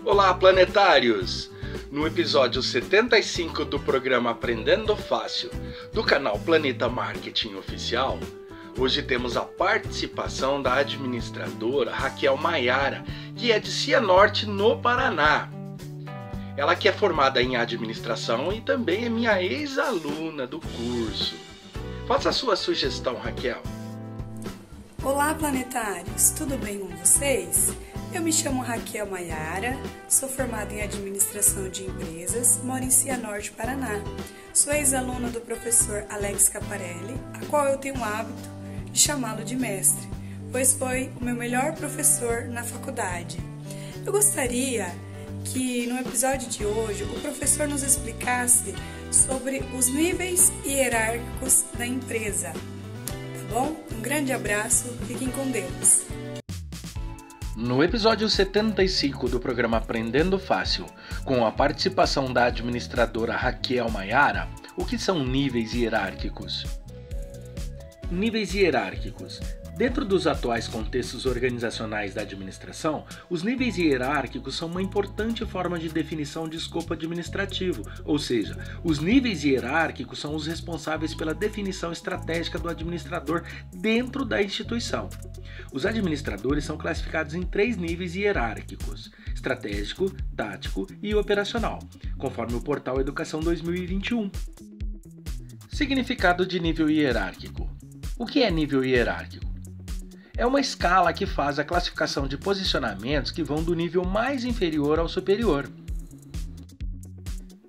Olá, planetários! No episódio 75 do programa Aprendendo Fácil, do canal Planeta Marketing Oficial, hoje temos a participação da administradora Raquel Maiara, que é de Cianorte, no Paraná. Ela que é formada em administração e também é minha ex-aluna do curso. Faça a sua sugestão, Raquel. Olá, planetários! Tudo bem com vocês? Eu me chamo Raquel Maiara, sou formada em administração de empresas, moro em Cianorte, Paraná. Sou ex-aluna do professor Alex Caparelli, a qual eu tenho o hábito de chamá-lo de mestre, pois foi o meu melhor professor na faculdade. Eu gostaria que no episódio de hoje o professor nos explicasse sobre os níveis hierárquicos da empresa. Tá bom? Um grande abraço, fiquem com Deus! No episódio 75 do programa Aprendendo Fácil, com a participação da administradora Raquel Maiara, o que são níveis hierárquicos? Níveis hierárquicos. Dentro dos atuais contextos organizacionais da administração, os níveis hierárquicos são uma importante forma de definição de escopo administrativo, ou seja, os níveis hierárquicos são os responsáveis pela definição estratégica do administrador dentro da instituição. Os administradores são classificados em 3 níveis hierárquicos: estratégico, tático e operacional, conforme o portal Educação 2021. Significado de nível hierárquico. O que é nível hierárquico? É uma escala que faz a classificação de posicionamentos que vão do nível mais inferior ao superior.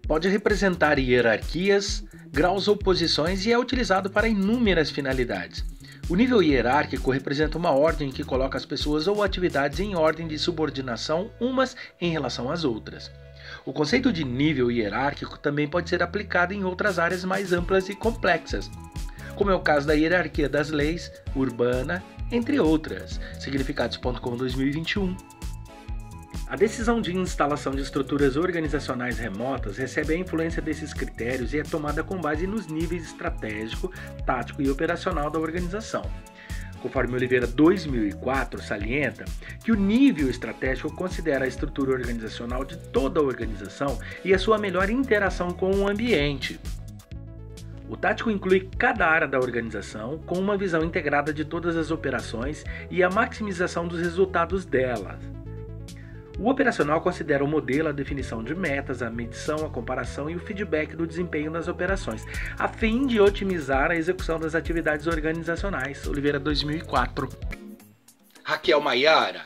Pode representar hierarquias, graus ou posições e é utilizado para inúmeras finalidades. O nível hierárquico representa uma ordem que coloca as pessoas ou atividades em ordem de subordinação umas em relação às outras. O conceito de nível hierárquico também pode ser aplicado em outras áreas mais amplas e complexas, como é o caso da hierarquia das leis, urbana, entre outras. Significados.com 2021. A decisão de instalação de estruturas organizacionais remotas recebe a influência desses critérios e é tomada com base nos níveis estratégico, tático e operacional da organização. Conforme Oliveira 2004 salienta que o nível estratégico considera a estrutura organizacional de toda a organização e a sua melhor interação com o ambiente. O tático inclui cada área da organização com uma visão integrada de todas as operações e a maximização dos resultados delas. O operacional considera o modelo, a definição de metas, a medição, a comparação e o feedback do desempenho das operações, a fim de otimizar a execução das atividades organizacionais. Oliveira 2004. Raquel Maiara,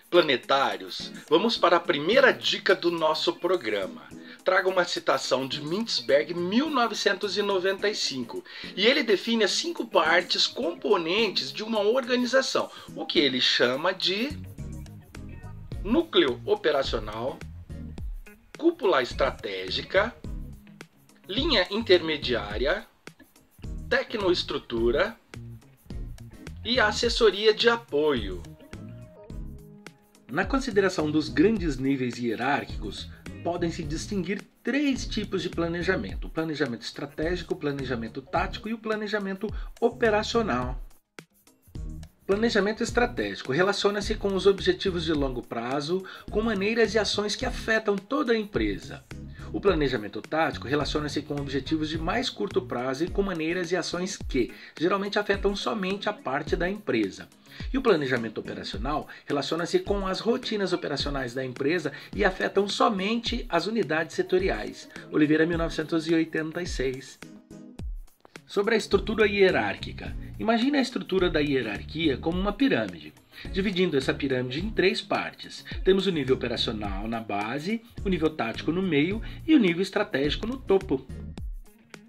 planetários, vamos para a primeira dica do nosso programa. Traga uma citação de Mintzberg, 1995, e ele define as 5 partes componentes de uma organização, o que ele chama de núcleo operacional, cúpula estratégica, linha intermediária, tecnoestrutura e assessoria de apoio. Na consideração dos grandes níveis hierárquicos, podem se distinguir 3 tipos de planejamento: o planejamento estratégico, o planejamento tático e o planejamento operacional. Planejamento estratégico relaciona-se com os objetivos de longo prazo, com maneiras e ações que afetam toda a empresa. O planejamento tático relaciona-se com objetivos de mais curto prazo e com maneiras e ações que, geralmente, afetam somente a parte da empresa. E o planejamento operacional relaciona-se com as rotinas operacionais da empresa e afetam somente as unidades setoriais. Oliveira, 1986. Sobre a estrutura hierárquica. Imagine a estrutura da hierarquia como uma pirâmide. Dividindo essa pirâmide em 3 partes. Temos o nível operacional na base, o nível tático no meio e o nível estratégico no topo.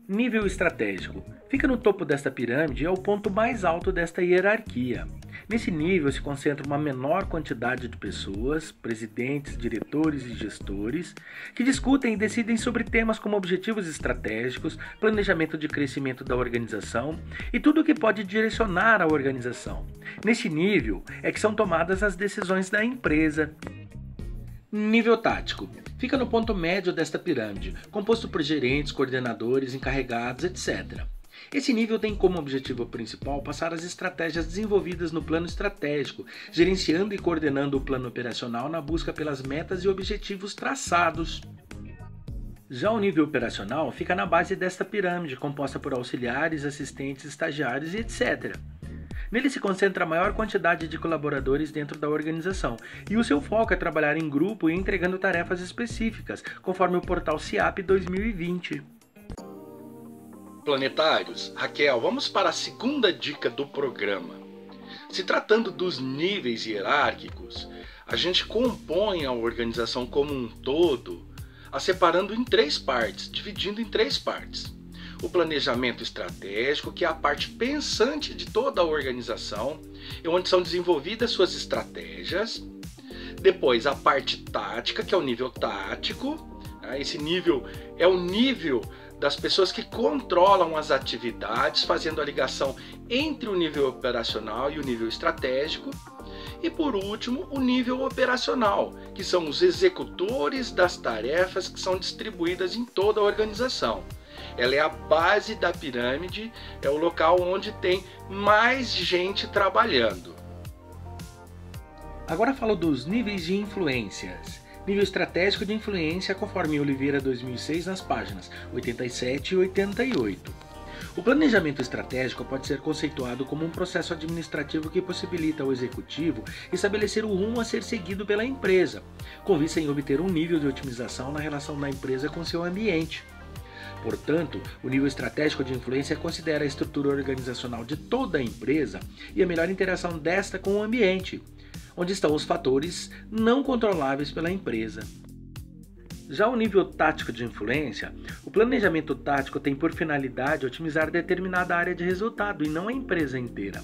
Nível estratégico. Fica no topo desta pirâmide e é o ponto mais alto desta hierarquia. Nesse nível se concentra uma menor quantidade de pessoas, presidentes, diretores e gestores, que discutem e decidem sobre temas como objetivos estratégicos, planejamento de crescimento da organização e tudo o que pode direcionar a organização. Nesse nível é que são tomadas as decisões da empresa. Nível tático. Fica no ponto médio desta pirâmide, composto por gerentes, coordenadores, encarregados, etc. Esse nível tem como objetivo principal passar as estratégias desenvolvidas no plano estratégico, gerenciando e coordenando o plano operacional na busca pelas metas e objetivos traçados. Já o nível operacional fica na base desta pirâmide, composta por auxiliares, assistentes, estagiários e etc. Nele se concentra a maior quantidade de colaboradores dentro da organização, e o seu foco é trabalhar em grupo e entregando tarefas específicas, conforme o portal CIAP 2020. Planetários, Raquel, vamos para a segunda dica do programa. Se tratando dos níveis hierárquicos, a gente compõe a organização como um todo, a separando em três partes, dividindo em três partes. O planejamento estratégico, que é a parte pensante de toda a organização, onde são desenvolvidas suas estratégias. Depois, a parte tática, que é o nível tático. Esse nível é o nível das pessoas que controlam as atividades, fazendo a ligação entre o nível operacional e o nível estratégico. E por último, o nível operacional, que são os executores das tarefas que são distribuídas em toda a organização. Ela é a base da pirâmide, é o local onde tem mais gente trabalhando. Agora falo dos níveis de influências. Nível estratégico de influência, conforme Oliveira 2006 nas páginas 87 e 88. O planejamento estratégico pode ser conceituado como um processo administrativo que possibilita ao executivo estabelecer o rumo a ser seguido pela empresa, com vista em obter um nível de otimização na relação da empresa com seu ambiente. Portanto, o nível estratégico de influência considera a estrutura organizacional de toda a empresa e a melhor interação desta com o ambiente, onde estão os fatores não controláveis pela empresa. Já o nível tático de influência, o planejamento tático tem por finalidade otimizar determinada área de resultado e não a empresa inteira.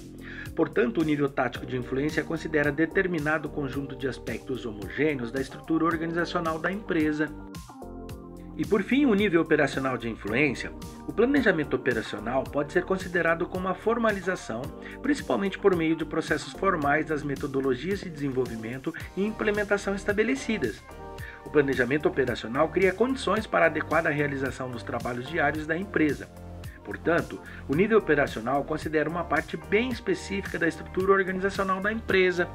Portanto, o nível tático de influência considera determinado conjunto de aspectos homogêneos da estrutura organizacional da empresa. E por fim, o nível operacional de influência, o planejamento operacional pode ser considerado como a formalização, principalmente por meio de processos formais das metodologias de desenvolvimento e implementação estabelecidas. O planejamento operacional cria condições para a adequada realização dos trabalhos diários da empresa. Portanto, o nível operacional considera uma parte bem específica da estrutura organizacional da empresa.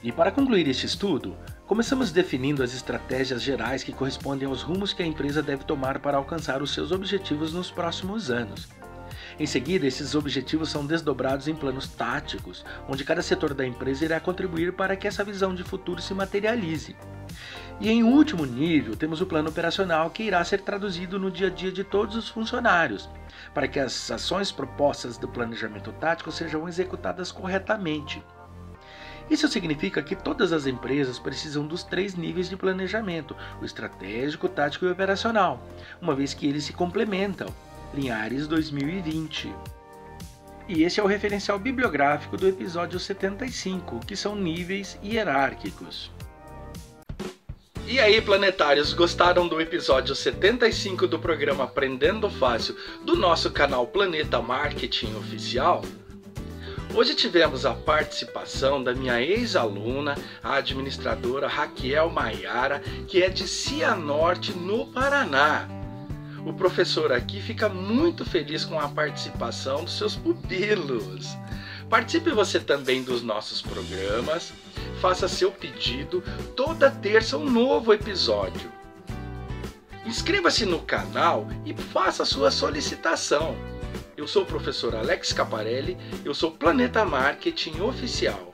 E para concluir este estudo, começamos definindo as estratégias gerais que correspondem aos rumos que a empresa deve tomar para alcançar os seus objetivos nos próximos anos. Em seguida, esses objetivos são desdobrados em planos táticos, onde cada setor da empresa irá contribuir para que essa visão de futuro se materialize. E em último nível, temos o plano operacional, que irá ser traduzido no dia a dia de todos os funcionários, para que as ações propostas do planejamento tático sejam executadas corretamente. Isso significa que todas as empresas precisam dos três níveis de planejamento, o estratégico, tático e operacional, uma vez que eles se complementam. Linhares 2020. E esse é o referencial bibliográfico do episódio 75, que são níveis hierárquicos. E aí, planetários, gostaram do episódio 75 do programa Aprendendo Fácil do nosso canal Planeta Marketing Oficial? Hoje tivemos a participação da minha ex-aluna, a administradora Raquel Maiara, que é de Cianorte, no Paraná. O professor aqui fica muito feliz com a participação dos seus pupilos. Participe você também dos nossos programas, faça seu pedido, toda terça um novo episódio. Inscreva-se no canal e faça sua solicitação. Eu sou o professor Alex Caparelli, eu sou Planeta Marketing Oficial.